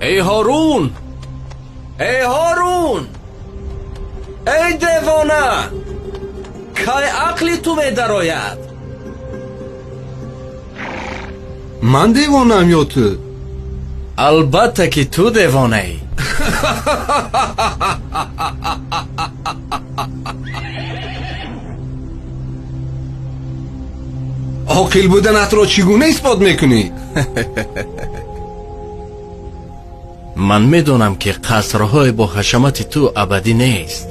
ای هارون، ای هارون، ای دیوانه، که عقلی تو می درآید؟ من دیوانم یا تو؟ البته که تو دیوانه ای. عاقل بودنت را چگونه اثبات میکنی؟ من میدونم که قصرهای با حشمت تو ابدی نیست،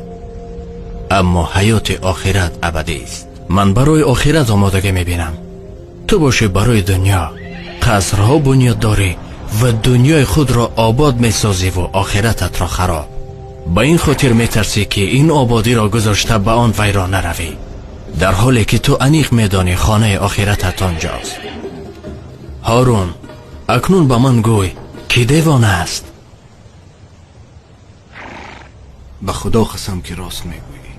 اما حیات آخرت ابدی است. من برای آخرت آمادگی میبینم، تو باشی برای دنیا. قصرها بنیاد داری و دنیای خود را آباد میسازی و آخرتت را خراب. با این خاطر میترسی که این آبادی را گذاشته به آن ویران نروی، در حالی که تو عمیق میدانی خانه آخرتت آنجاست. هارون، اکنون به من گوی که دیوانه است. به خدا قسم که راست میگویی.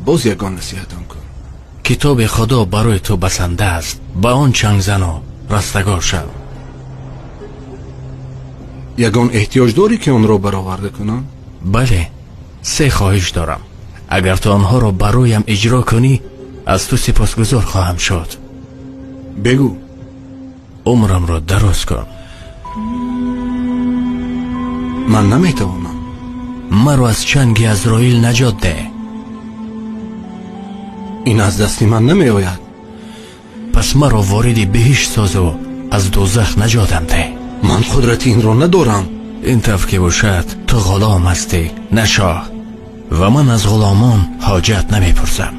باز یگان نصیحتم کن. کتاب خدا برای تو بسنده است، به آن چنگ زن و رستگار شو. یگان احتیاج داری که اون را برآورده کنم؟ بله، 3 خواهش دارم. اگر تو آنها را برایم اجرا کنی، از تو سپاسگزار خواهم شد. بگو. عمرم را دراز کن. من نمیتوانم. مرا از چنگ عزراییل نجات ده. این از دستی من نمی آید. پس مرا وارد بهشت ساز و از دوزخ نجاتم ده. من قدرت این را ندارم. این طور که باشد تو غلام هستی نه شاه، و من از غلامان حاجت نمیپرسم.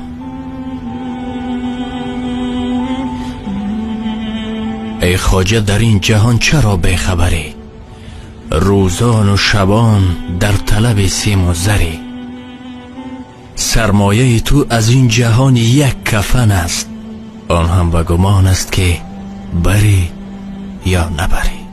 ای خواجه، در این جهان چرا بیخبری؟ روزان و شبان در طلب سیم و زری. سرمایه تو از این جهان یک کفن است، آن هم به گمان است که بری یا نبری.